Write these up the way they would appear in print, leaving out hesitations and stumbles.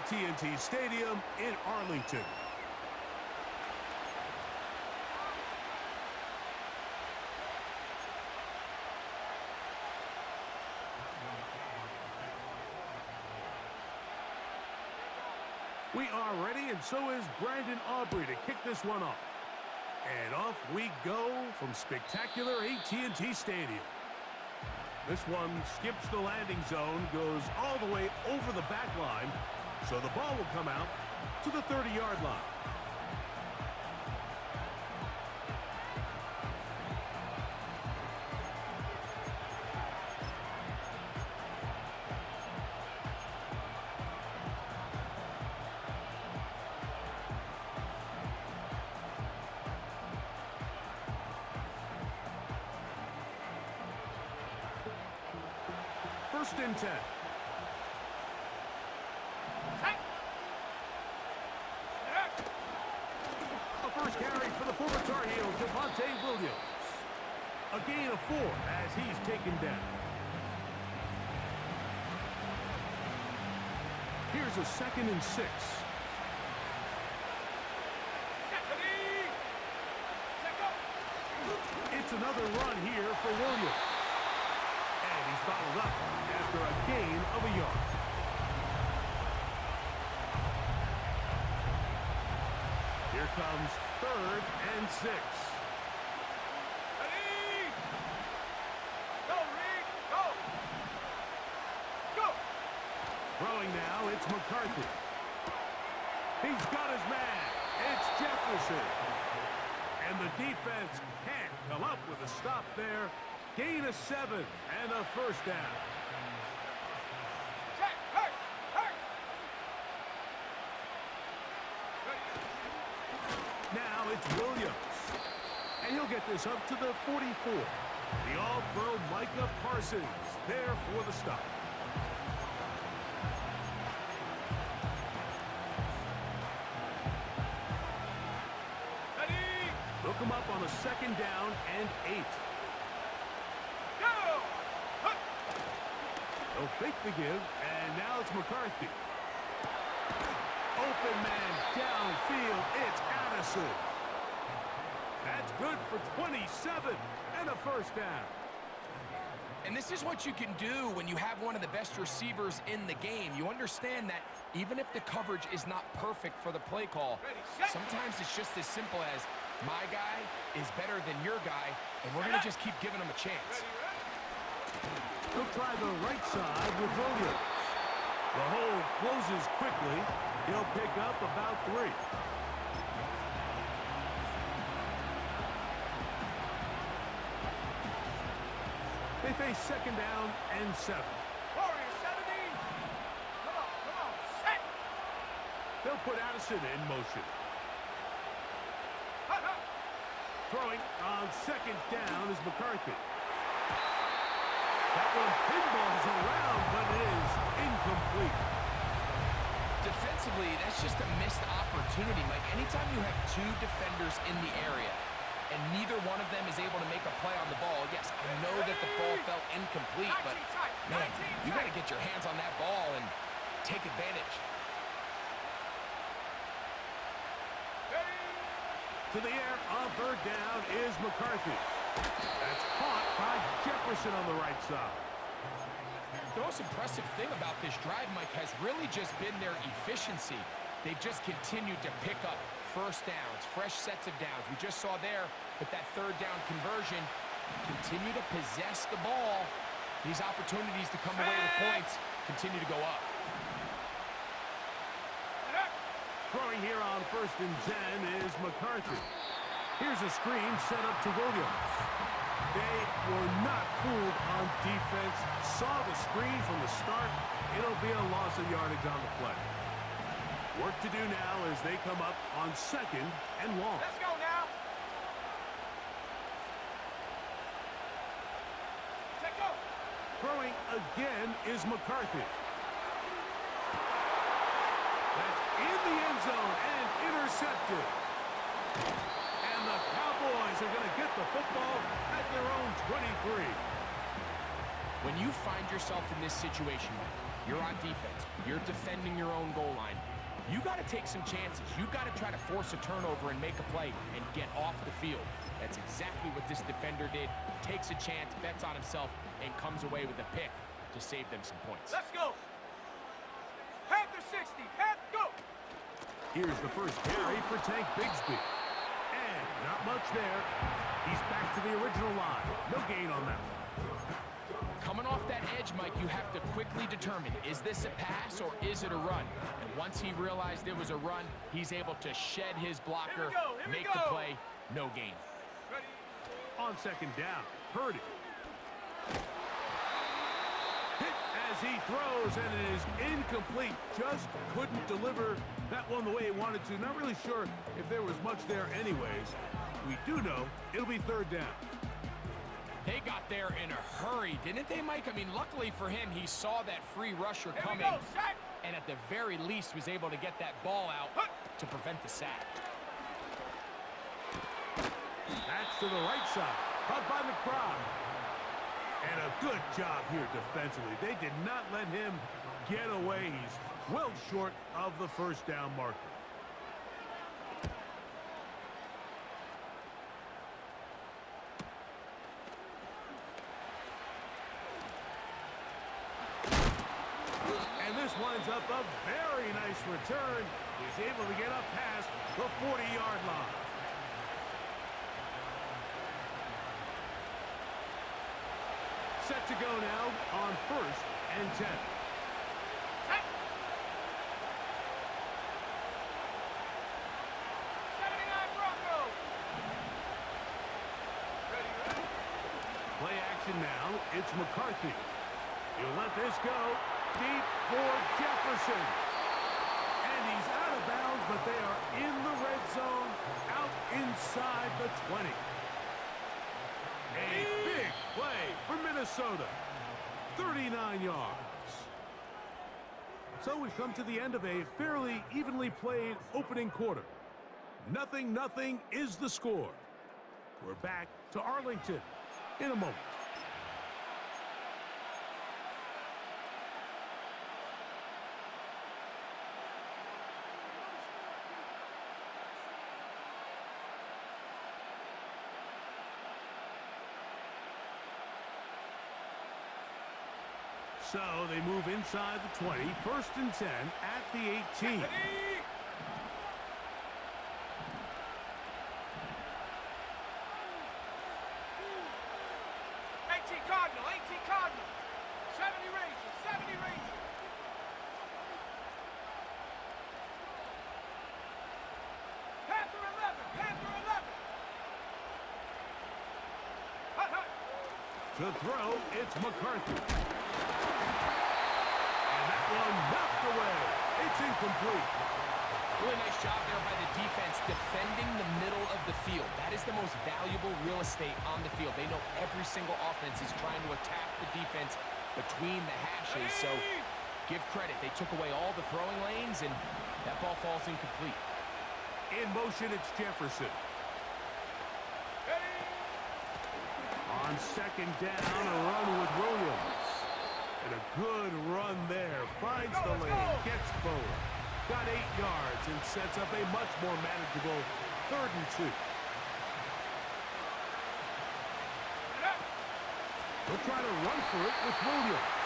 AT&T Stadium in Arlington. We are ready, and so is Brandon Aubrey to kick this one off. And off we go from spectacular AT&T Stadium. This one skips the landing zone, goes all the way over the back line, so the ball will come out to the 30-yard line. First and 10. A first carry for the former Tar Heel, Javonte Williams. A gain of 4 as he's taken down. Here's a 2nd and 6. It's another run here for Williams. And he's bottled up after a gain of a yard. Here comes 3rd and 6. Ready? Go, Reed! Go! Go! Throwing now, it's McCarthy. He's got his man. It's Jefferson. And the defense can't come up with a stop there. Gain of 7 and a first down. Check! Hurt! Hurt! Now it's Williams. And he'll get this up to the 44. The All-Pro Micah Parsons there for the stop. Ready? Look him up on a 2nd down and 8. Go! Hut! They'll fake the give, and now it's McCarthy. Open man downfield, it's Addison. That's good for 27 and a first down. And this is what you can do when you have one of the best receivers in the game. You understand that even if the coverage is not perfect for the play call, sometimes it's just as simple as my guy is better than your guy, and we're going to just keep giving him a chance. He'll try the right side with Williams. The hole closes quickly. He'll pick up about 3. They face 2nd down and 7. Warrior 70! Come on, set! They'll put Addison in motion. Hut, hut! Throwing on 2nd down is McCarthy. That one pinballs around, but it is incomplete. Defensively, that's just a missed opportunity, Mike. Anytime you have 2 defenders in the area and neither one of them is able to make a play on the ball, yes, I know that the ball felt incomplete, but, man, you got to get your hands on that ball and take advantage. To the air on 3rd down is McCarthy. That's caught by Jefferson on the right side. The most impressive thing about this drive, Mike, has really just been their efficiency. They've just continued to pick up first downs, fresh sets of downs. We just saw there with that 3rd down conversion, continue to possess the ball. These opportunities to come away with points continue to go up. Throwing here on 1st and 10 is McCarthy. Here's a screen set up to Williams. They were not fooled on defense. Saw the screen from the start. It'll be a loss of yardage on the play. Work to do now as they come up on 2nd and long. Let's go now! Check go! Throwing again is McCarthy. That's in the end zone and intercepted. And the Cowboys are going to get the football at their own 23. When you find yourself in this situation, Mike, you're on defense, you're defending your own goal line, got to take some chances. You've got to try to force a turnover and make a play and get off the field. That's exactly what this defender did. Takes a chance, bets on himself, and comes away with a pick to save them some points. Let's go. Panther 60. Panther, go. Here's the first carry for Tank Bigsby. And not much there. He's back to the original line. No gain on that one. Coming off that edge, Mike, you have to quickly determine, is this a pass or is it a run? And once he realized it was a run, he's able to shed his blocker, make the play, no gain. Ready. On second down, Purdy. Hit as he throws, and it is incomplete. Just couldn't deliver that one the way he wanted to. Not really sure if there was much there anyways. We do know it'll be third down. They got there in a hurry, didn't they, Mike? I mean, luckily for him, he saw that free rusher coming, and at the very least was able to get that ball out to prevent the sack. That's to the right side, caught by McBride. And a good job here defensively. They did not let him get away. He's well short of the first down marker. This winds up a very nice return. He's able to get up past the 40-yard line. Set to go now on 1st and 10. Set. 79 Broncos. Ready. Play action now. It's McCarthy. He'll let this go. Deep for Jefferson. And he's out of bounds, but they are in the red zone, out inside the 20. A big play for Minnesota. 39 yards. So we've come to the end of a fairly evenly played opening quarter. 0-0 is the score. We're back to Arlington in a moment. So they move inside the 20, 1st and 10 at the 18. 18 Cardinal, 18 Cardinal. 70 Rangers, 70 Rangers. Panther 11, Panther 11. Hut, hut. To throw, it's McCarthy. One knocked away. It's incomplete. Really nice job there by the defense defending the middle of the field. That is the most valuable real estate on the field. They know every single offense is trying to attack the defense between the hashes. So give credit. They took away all the throwing lanes, and that ball falls incomplete. In motion, it's Jefferson. On second down, a run with Williams. And a good run there. Finds the lane, gets forward. Got 8 yards and sets up a much more manageable 3rd and 2. We'll try to run for it with Williams.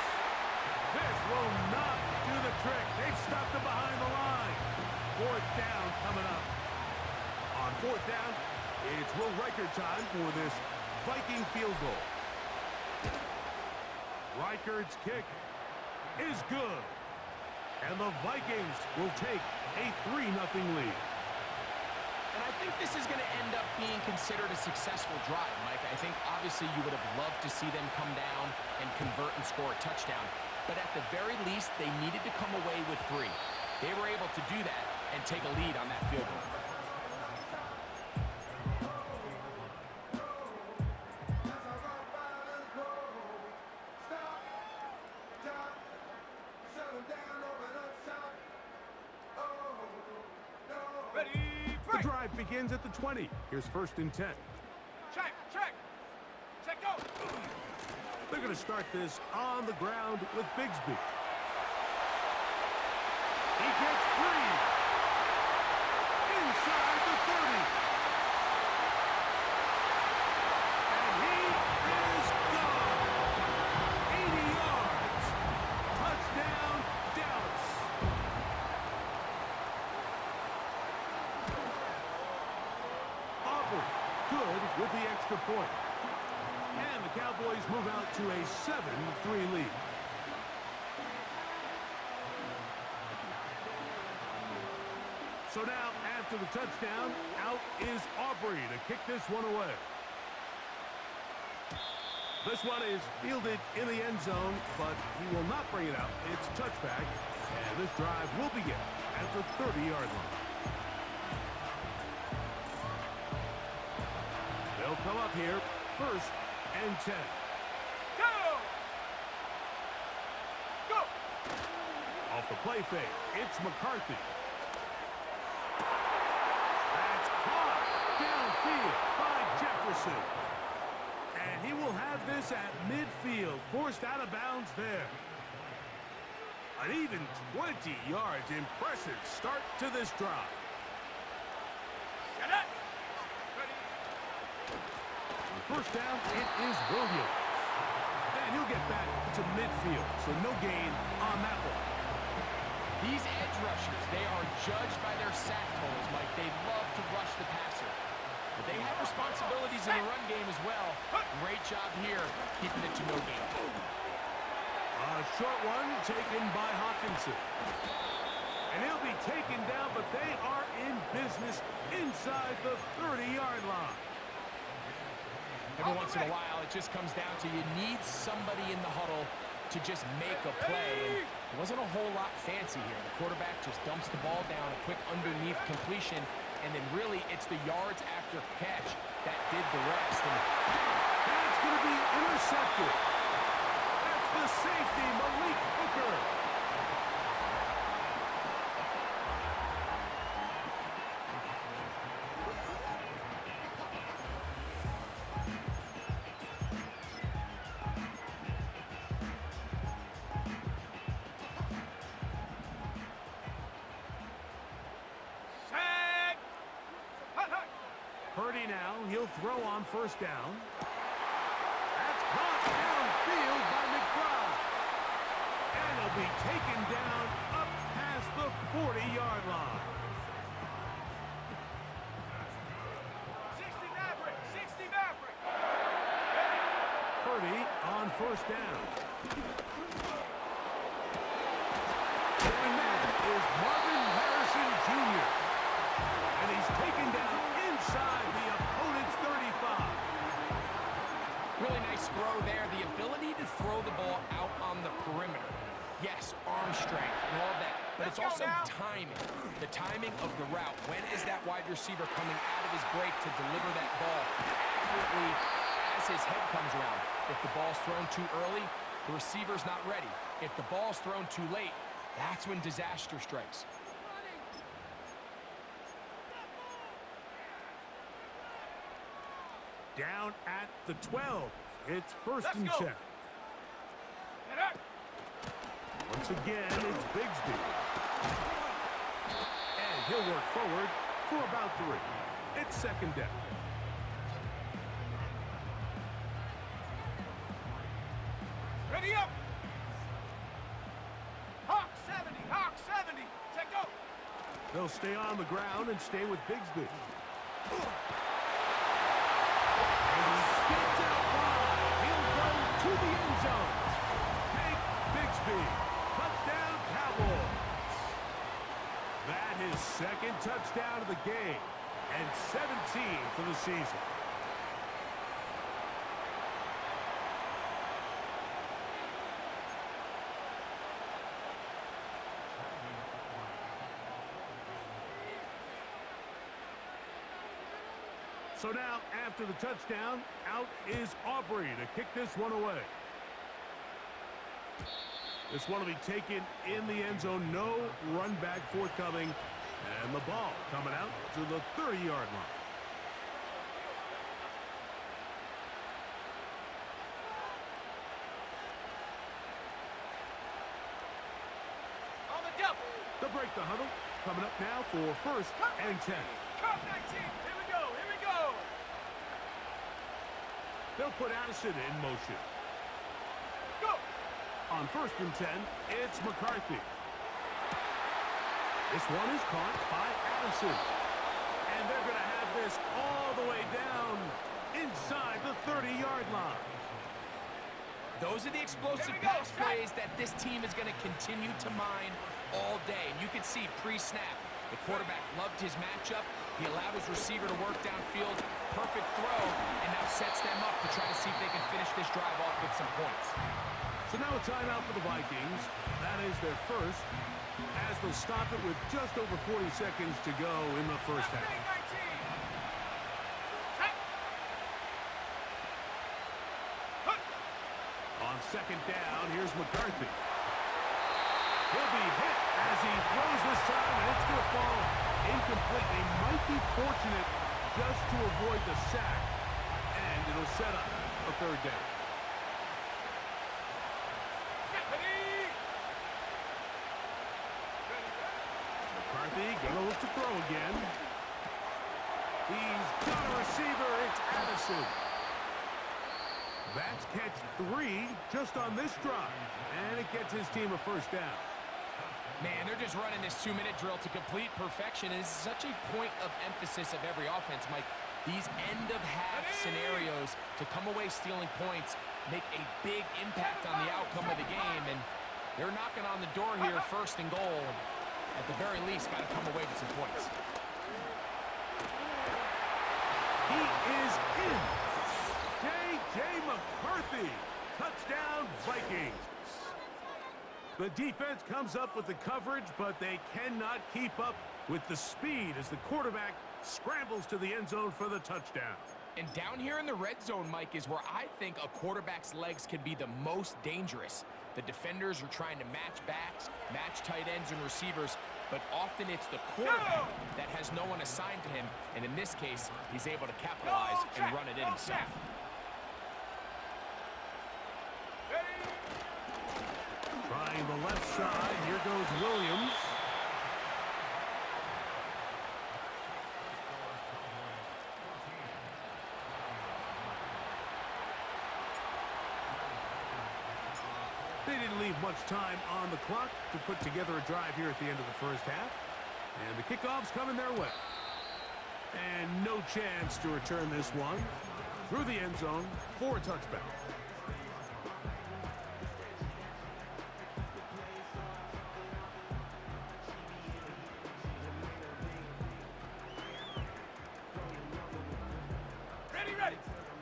This will not do the trick. They've stopped him behind the line. 4th down coming up. On 4th down, it's Will Riker time for this Viking field goal. Reichard's kick is good. And the Vikings will take a 3-0 lead. And I think this is going to end up being considered a successful drive, Mike. I think obviously you would have loved to see them come down and convert and score a touchdown. But at the very least, they needed to come away with 3. They were able to do that and take a lead on that field goal. The drive begins at the 20. Here's 1st and 10. Check, check. Check, go. They're going to start this on the ground with Bigsby. He gets 3. point. And the Cowboys move out to a 7-3 lead. So now, after the touchdown, out is Aubrey to kick this one away. This one is fielded in the end zone, but he will not bring it out. It's touchback, and this drive will begin at the 30-yard line. They'll come up here, 1st and 10. Go! Go! Off the play fake, it's McCarthy. That's caught downfield by Jefferson. And he will have this at midfield, forced out of bounds there. An even 20 yards. Impressive start to this drive. Shut up! Ready? On first down, it is Williams. And he'll get back to midfield, so no gain on that one. These edge rushers, they are judged by their sack totals, Mike. They love to rush the passer. But they have responsibilities in the run game as well. Great job here, keeping it to no gain. A short one taken by Hawkinson. And he'll be taken down, but they are in business inside the 30-yard line. Every once in a while, it just comes down to you need somebody in the huddle to just make a play. And it wasn't a whole lot fancy here. The quarterback just dumps the ball down, a quick underneath completion, and then really it's the yards after catch that did the rest. And that's going to be intercepted. That's the safety, Malik Hooker. Purdy now, he'll throw on first down. That's caught downfield by McBride. And he'll be taken down up past the 40-yard line. 60 Maverick! 60 Maverick! Purdy on first down. And that is Marvin Harrison Jr. And he's taken down inside the opponent's 35. really nice throw there. The ability to throw the ball out on the perimeter. Yes, arm strength and all of that, but it's also timing. The timing of the route. When is that wide receiver coming out of his break to deliver that ball accurately as his head comes around? If the ball's thrown too early, the receiver's not ready. If the ball's thrown too late, that's when disaster strikes. Down at the 12. It's first and 10. Once again, it's Bigsby. And he'll work forward for about 3. It's second down. Ready up! Hawk 70! Hawk 70! Check go! They'll stay on the ground and stay with Bigsby. And he skips out wide. He'll go to the end zone. Hank Bigsby. Touchdown, Cowboys. That is second touchdown of the game. And 17 for the season. So now, after the touchdown, out is Aubrey to kick this one away. This one will be taken in the end zone. No run back forthcoming. And the ball coming out to the 30-yard line. On the double! They'll break the huddle. Coming up now for first and 10. Cup 19! Here we go! Here we go! They'll put Addison in motion. Go! On first and 10, it's McCarthy. This one is caught by Addison. And they're going to have this all the way down inside the 30-yard line. Those are the explosive pass plays that this team is going to continue to mine all day. And you can see pre-snap, the quarterback loved his matchup. He allowed his receiver to work downfield. Perfect throw, and now sets them up to try to see if they can finish this drive off with some points. So now a timeout for the Vikings. That is their first, as they'll stop it with just over 40 seconds to go in the first half. On second down, here's McCarthy. He'll be hit as he throws this time, and it's going to fall incomplete. They might be fortunate just to avoid the sack, and it'll set up a third down. McCarthy gonna look to throw again. He's got a receiver. It's Addison. That's catch 3 just on this drive, and it gets his team a first down. Man, they're just running this 2-minute drill to complete perfection. It's such a point of emphasis of every offense, Mike. These end-of-half scenarios to come away stealing points make a big impact on the outcome of the game, and they're knocking on the door here, first and goal. At the very least, got to come away with some points. He is in. J.J. McCarthy. Touchdown, Vikings. The defense comes up with the coverage, but they cannot keep up with the speed as the quarterback scrambles to the end zone for the touchdown. And down here in the red zone, Mike, is where I think a quarterback's legs can be the most dangerous. The defenders are trying to match backs, match tight ends and receivers, but often it's the quarterback that has no one assigned to him, and in this case, he's able to capitalize and run it in himself. Trying the left side, here goes Williams. They didn't leave much time on the clock to put together a drive here at the end of the first half. And the kickoff's coming their way. And no chance to return this one through the end zone for a touchback.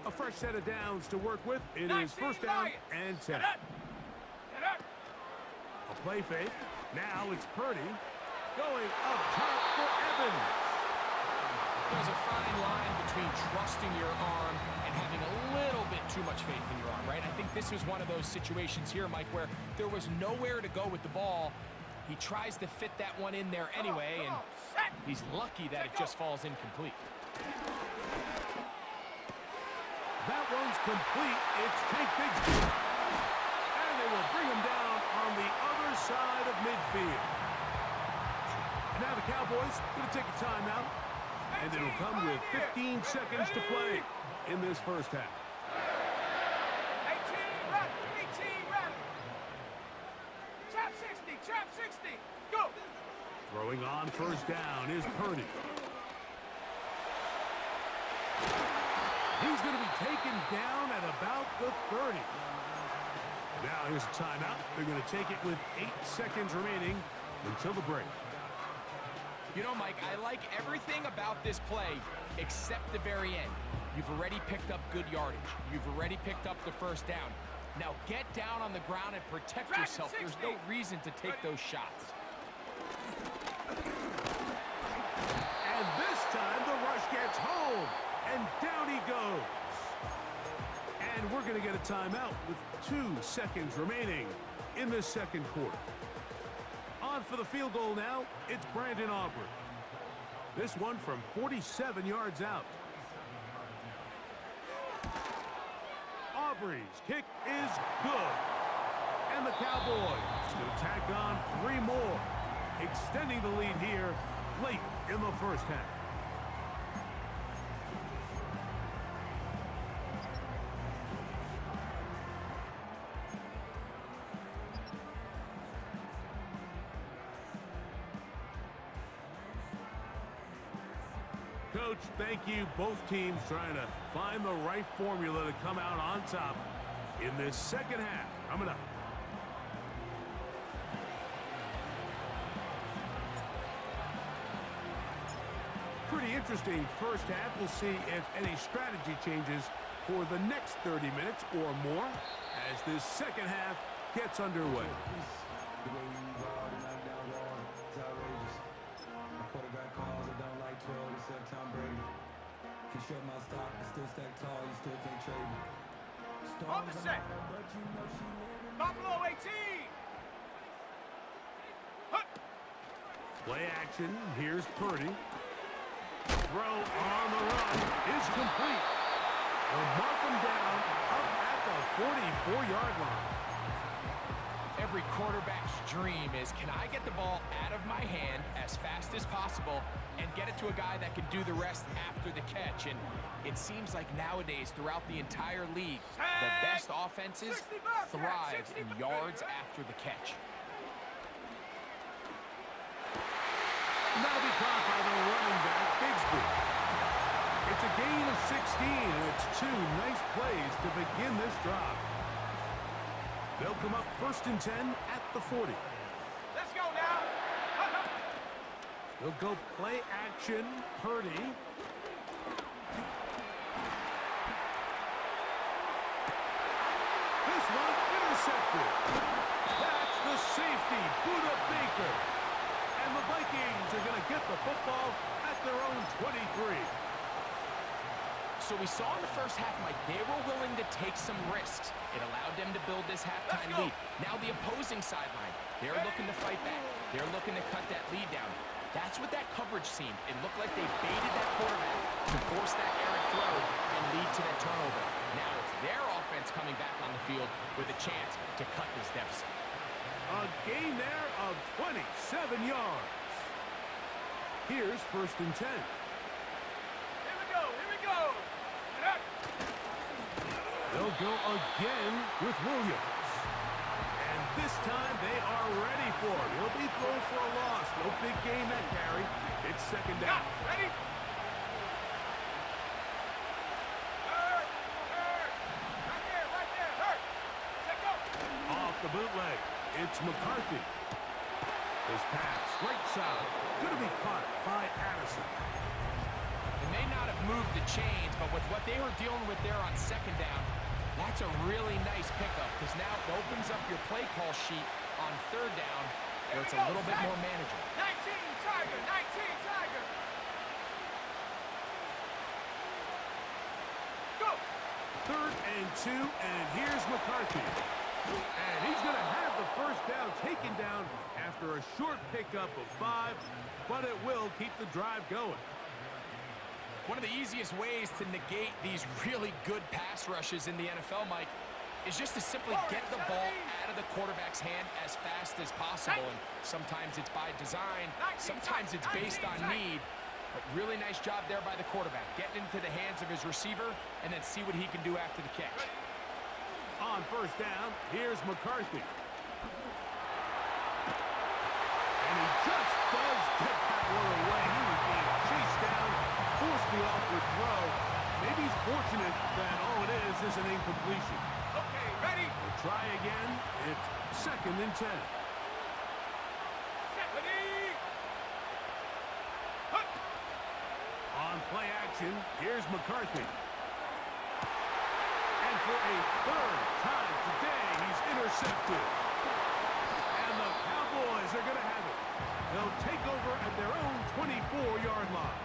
A fresh set of downs to work with. It is first down and 10. A play fake. Now it's Purdy going up top for Evans. There's a fine line between trusting your arm and having a little bit too much faith in your arm, right? I think this was one of those situations here, Mike, where there was nowhere to go with the ball. He tries to fit that one in there anyway, and he's lucky that it just falls incomplete. That one's complete. It's Tank Bigsby. And they will bring him down on the other side of midfield. And now the Cowboys going to take a timeout. And it'll come with 15 seconds to play in this first half. 18 ready. Trap 60. Go. Throwing on first down is Purdy. He's going to be taken down at about the 30. Now here's a timeout. They're going to take it with 8 seconds remaining until the break. You know, Mike, I like everything about this play except the very end. You've already picked up good yardage. You've already picked up the first down. Now get down on the ground and protect yourself. There's no reason to take those shots. And this time the rush gets home. And down he goes. And we're going to get a timeout with 2 seconds remaining in the second quarter. On for the field goal now, it's Brandon Aubrey. This one from 47 yards out. Aubrey's kick is good. And the Cowboys will tack on 3 more, extending the lead here late in the first half. Coach, thank you. Both teams trying to find the right formula to come out on top in this second half. Coming up. Pretty interesting first half. We'll see if any strategy changes for the next 30 minutes or more as this second half gets underway. On the set. Buffalo 18. Play action. Here's Purdy. Throw on the run is complete. They'll mark him down up at the 44-yard line. Every quarterback's dream is, can I get the ball out of my hand as fast as possible and get it to a guy that can do the rest after the catch? And it seems like nowadays throughout the entire league, the best offenses thrive in yards after the catch. Now be caught by the running back, Bigsby. It's a gain of 16, and it's two nice plays to begin this drive. They'll come up 1st and 10 at the 40. Let's go now. They'll go play action, Purdy. This one intercepted. That's the safety, Buda Baker. And the Vikings are going to get the football at their own 23. So we saw in the first half, Mike, they were willing to take some risks. It allowed them to build this halftime lead. Now the opposing sideline, they're looking to fight back. They're looking to cut that lead down. That's what that coverage seemed. It looked like they baited that quarterback to force that errant throw and lead to that turnover. Now it's their offense coming back on the field with a chance to cut this deficit. A gain there of 27 yards. Here's 1st and 10. Here we go. Here we go. They'll go again with Williams. And this time they are ready for it. He'll be thrown for a loss. No big gain that carry. It's 2nd down. Ready? Hurt. Right there. Hurt. Check go. Off the bootleg. It's McCarthy. His pass, right side, going to be caught by Addison. They may not have moved the chains, but with what they were dealing with there on 2nd down, that's a really nice pickup because now it opens up your play call sheet on 3rd down where it's a little bit more manageable. 19 Tiger. Go. 3rd and 2, and here's McCarthy. And he's going to have the 1st down taken down after a short pickup of 5, but it will keep the drive going. One of the easiest ways to negate these really good pass rushes in the NFL, Mike, is just to simply get the ball out of the quarterback's hand as fast as possible. And sometimes it's by design, sometimes it's based on need. But really nice job there by the quarterback, getting into the hands of his receiver and then see what he can do after the catch. On 1st down, here's McCarthy. And he just does get that one away. He was being chased down, forced the awkward throw. Maybe he's fortunate that all it is an incompletion. Okay, ready? We'll try again. It's 2nd and 10. Ready? On play action, here's McCarthy. And for a 3rd time today, he's intercepted. And the Cowboys are going to have it. They'll take over at their own 24-yard line.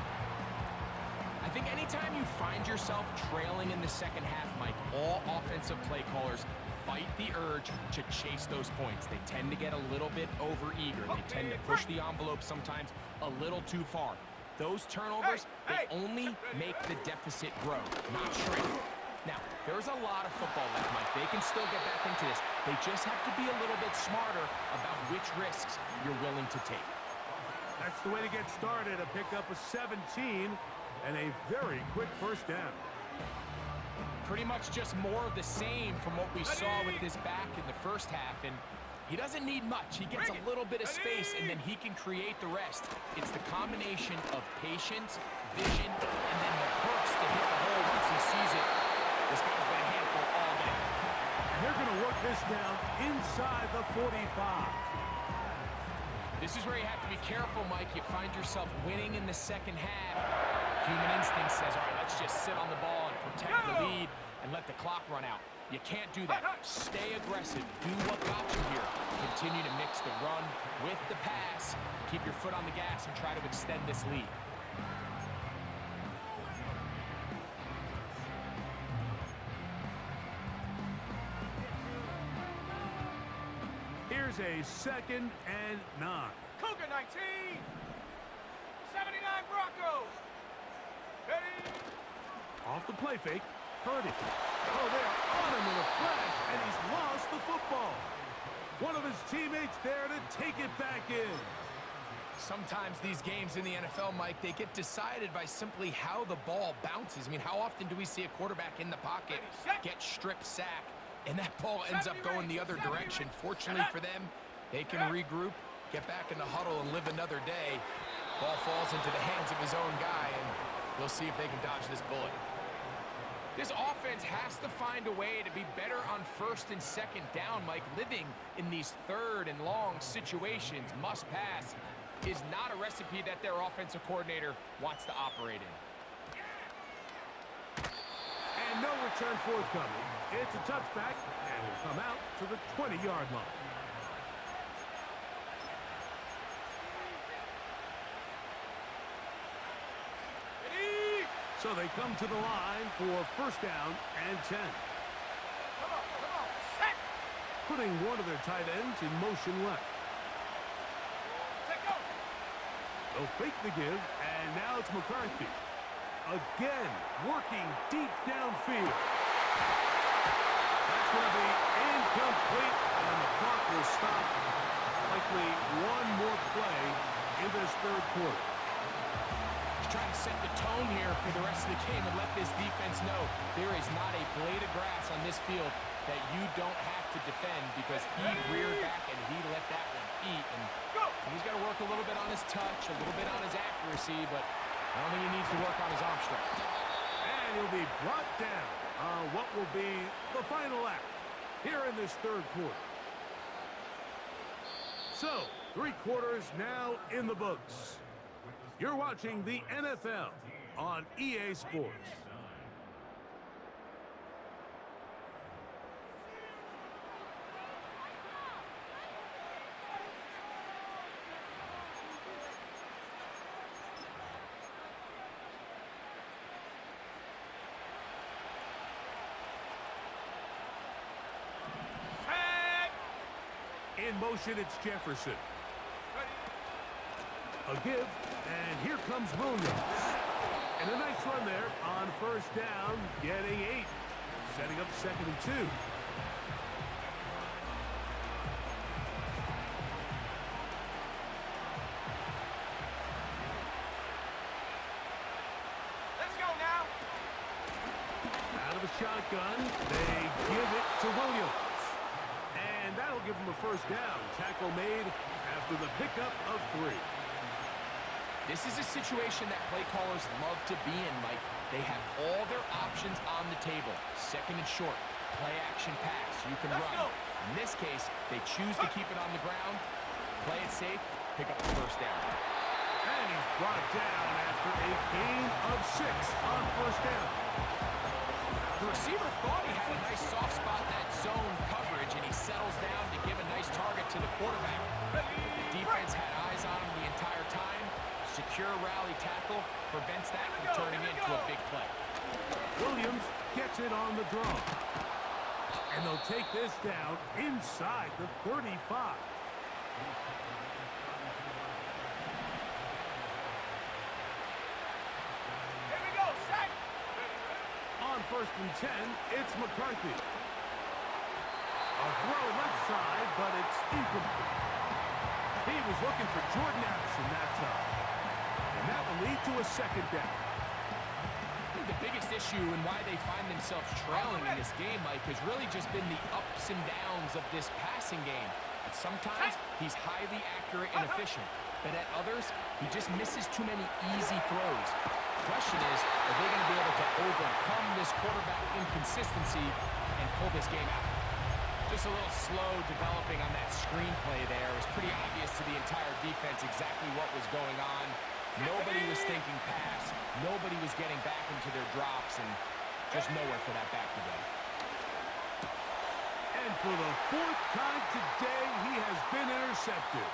I think anytime you find yourself trailing in the second half, Mike, all offensive play callers fight the urge to chase those points. They tend to get a little bit overeager. They tend to push the envelope sometimes a little too far. Those turnovers, they only make the deficit grow, not shrink. Now, there's a lot of football left, Mike. They can still get back into this. They just have to be a little bit smarter about which risks you're willing to take. That's the way to get started. A pickup of 17 and a very quick 1st down. Pretty much just more of the same from what we saw with this back in the first half. And He doesn't need much. He gets a little bit of space, and then he can create the rest. It's the combination of patience, vision, and then the burst to hit the hole once he sees it. This guy's been a handful all day. And they're going to work this down inside the 45. This is where you have to be careful, Mike. You find yourself winning in the second half. Human instinct says, all right, let's just sit on the ball and protect the lead and let the clock run out. You can't do that. Stay aggressive. Do what got you here. Continue to mix the run with the pass. Keep your foot on the gas and try to extend this lead. Here's a 2nd and 9. Cougar 19. 79 Broncos. Ready? Off the play fake. Heard it. Oh, they're on him in a flash, and he's lost the football. One of his teammates there to take it back in. Sometimes these games in the NFL, Mike, they get decided by simply how the ball bounces. I mean, how often do we see a quarterback in the pocket get strip sack, and that ball ends up going the other direction? Fortunately for them, they can regroup, get back in the huddle, and live another day. Ball falls into the hands of his own guy, and we'll see if they can dodge this bullet. This offense has to find a way to be better on 1st and 2nd down, Mike. Living in these 3rd and long situations, must pass, is not a recipe that their offensive coordinator wants to operate in. And no return forthcoming. It's a touchback, and will come out to the 20-yard line. So they come to the line for 1st down and 10. Come on, set. Putting one of their tight ends in motion left. Set, go. They'll fake the give, and now it's McCarthy. Again, working deep downfield. That's going to be incomplete, and the clock will stop. Likely one more play in this 3rd quarter. Trying to set the tone here for the rest of the game and let this defense know there is not a blade of grass on this field that you don't have to defend, because he reared back and he let that one eat. And he's got to work a little bit on his touch, a little bit on his accuracy, but I don't think he needs to work on his arm strength. And he'll be brought down on what will be the final act here in this 3rd quarter. So, 3 quarters now in the books. You're watching the NFL on EA Sports. In motion, it's Jefferson. A give, and here comes Williams. And a nice run there on 1st down, getting 8. Setting up 2nd and 2. Let's go now. Out of the shotgun, they give it to Williams. And that'll give them a 1st down. Tackle made after the pickup of 3. This is a situation that play callers love to be in, Mike. They have all their options on the table. 2nd and short, play action pass, you can run. In this case, they choose to keep it on the ground, play it safe, pick up the 1st down. And he's brought down after a gain of 6 on 1st down. The receiver thought he had a nice soft spot in that zone coverage, and he settles down to give a nice target to the quarterback. But the defense had eyes on him the entire time. Secure rally tackle prevents that from turning into a big play. Williams gets it on the draw. And they'll take this down inside the 35. Here we go, set. On 1st and 10, it's McCarthy. A throw left side, but it's incomplete. He was looking for Jordan Addison that time. And that will lead to a 2nd down. I think the biggest issue and why they find themselves trailing in this game, Mike, has really just been the ups and downs of this passing game. And sometimes he's highly accurate and efficient, but at others, he just misses too many easy throws. The question is, are they going to be able to overcome this quarterback inconsistency and pull this game out? Just a little slow developing on that screenplay there. It was pretty obvious to the entire defense exactly what was going on. Nobody was thinking pass. Nobody was getting back into their drops, and just nowhere for that back to go. And for the fourth time today, he has been intercepted.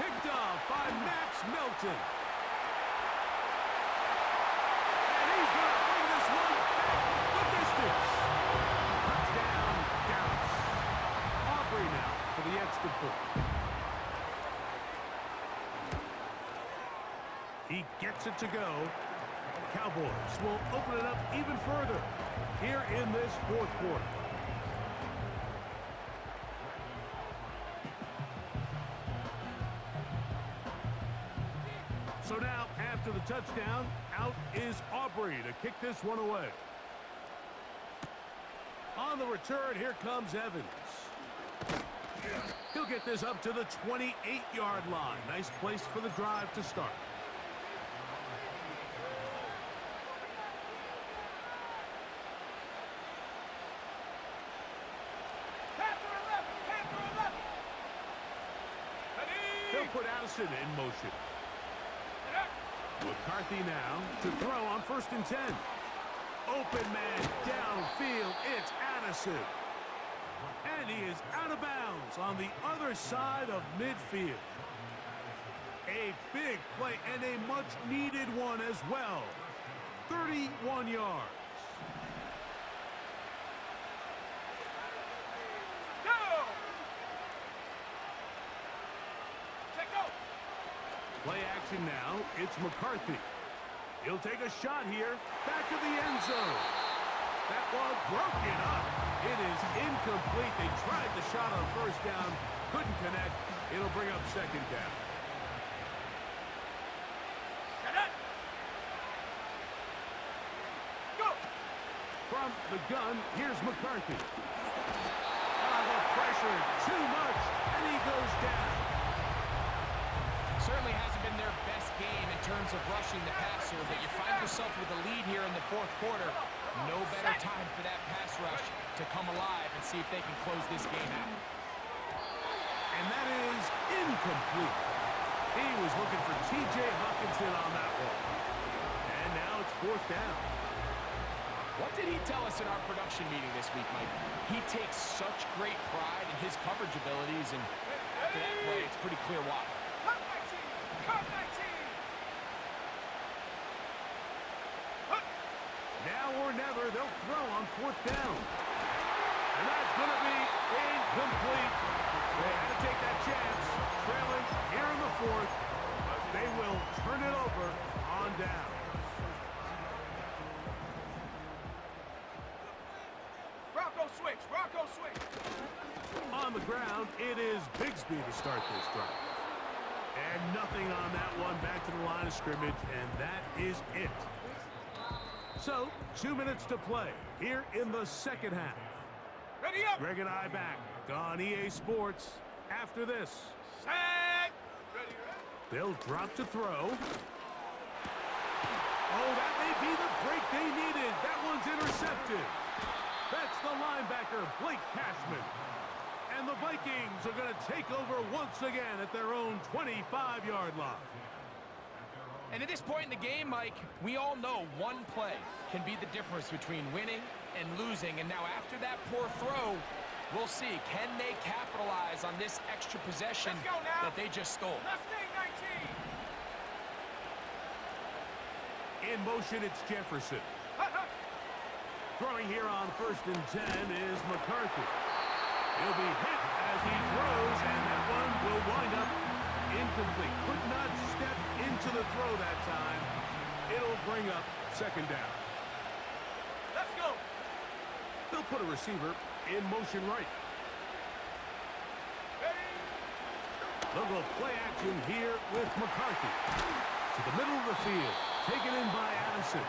Picked off by Max Melton. And he's going to bring this one back the distance. Touchdown, Dallas. Aubrey now for the extra point. He gets it to go. The Cowboys will open it up even further here in this fourth quarter. So now, after the touchdown, out is Aubrey to kick this one away. On the return, here comes Evans. He'll get this up to the 28-yard line. Nice place for the drive to start. They'll put Addison in motion. McCarthy now to throw on 1st and 10. Open man downfield. It's Addison. And he is out of bounds on the other side of midfield. A big play and a much-needed one as well. 31 yards. Play action now. It's McCarthy. He'll take a shot here. Back to the end zone. That one broken up. It is incomplete. They tried the shot on 1st down. Couldn't connect. It'll bring up 2nd down. Go! From the gun, here's McCarthy. The pressure, too much, and he goes down. Certainly hasn't been their best game in terms of rushing the passer, but you find yourself with a lead here in the 4th quarter. No better time for that pass rush to come alive and see if they can close this game out. And that is incomplete. He was looking for T.J. Hawkinson on that one. And now it's 4th down. What did he tell us in our production meeting this week, Mike? He takes such great pride in his coverage abilities, and after that play, it's pretty clear why. Now or never, they'll throw on 4th down. And that's going to be incomplete. They had to take that chance, trailing here in the 4th, but they will turn it over on down. Bronco switch, Bronco switch. On the ground, it is Bigsby to start this drive. And nothing on that one, back to the line of scrimmage, and that is it. So, 2 minutes to play here in the 2nd half. Ready up. Greg and I back on EA Sports after this. Set. Ready, ready. They'll drop to throw. Oh, that may be the break they needed. That one's intercepted. That's the linebacker, Blake Cashman. And the Vikings are going to take over once again at their own 25-yard line. And at this point in the game, Mike, we all know one play can be the difference between winning and losing. And now after that poor throw, we'll see. Can they capitalize on this extra possession that they just stole? Mustang 19. In motion, it's Jefferson. Throwing here on 1st and 10 is McCarthy. He'll be hit as he throws, and that one will wind up incomplete. Could not step into the throw that time. It'll bring up 2nd down. Let's go. They'll put a receiver in motion right. They'll go play action here with McCarthy. To the middle of the field. Taken in by Addison.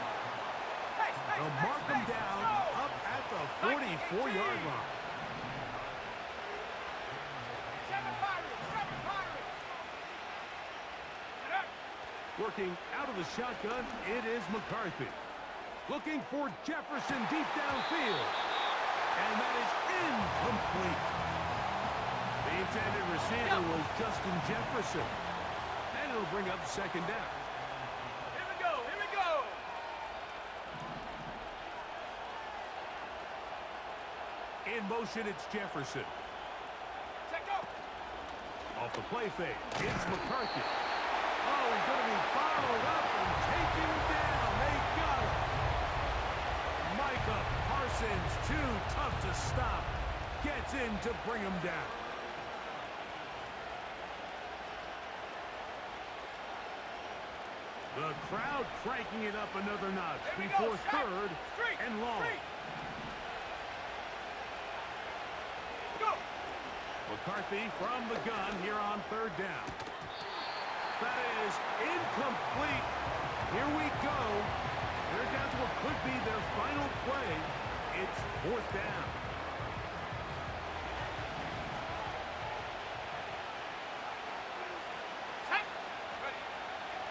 They'll mark him down up at the 44-yard line. Working out of the shotgun, it is McCarthy. Looking for Jefferson deep downfield. And that is incomplete. The intended receiver was Justin Jefferson. And it'll bring up second down. Here we go, here we go. In motion, it's Jefferson. Check up. Off the play fake, it's McCarthy. Oh, he's going to be bottled up and taken down. They got him. Micah Parsons, too tough to stop. Gets in to bring him down. The crowd cranking it up another notch before third and long. Go. McCarthy from the gun here on third down. That is incomplete. Here we go. They're down to what could be their final play. It's fourth down. Set. Ready.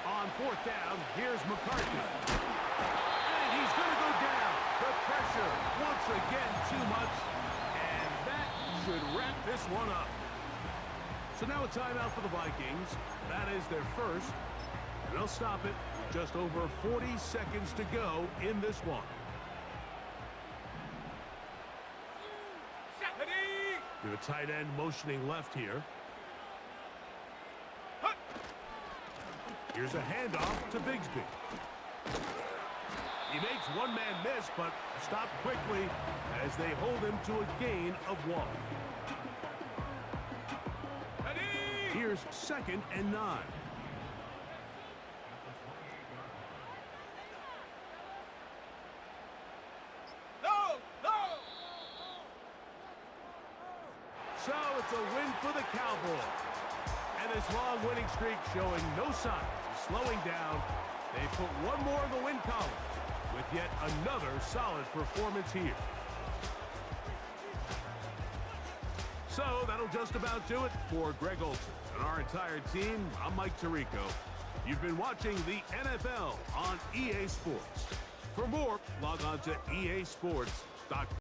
On fourth down, here's McCarthy. And he's going to go down. The pressure, once again, too much. And that should wrap this one up. So now a timeout for the Vikings. That is their first. And they'll stop it with just over 40 seconds to go in this one. Set. Ready. The tight end motioning left here. Hut. Here's a handoff to Bigsby. He makes one man miss, but stopped quickly as they hold him to a gain of 1. Ready. Here's 2nd and 9. No, no. So it's a win for the Cowboys. And this long winning streak showing no signs of slowing down. They put one more in the win column with yet another solid performance here. So that'll just about do it for Greg Olsen and our entire team. I'm Mike Tirico. You've been watching the NFL on EA Sports. For more, log on to easports.com.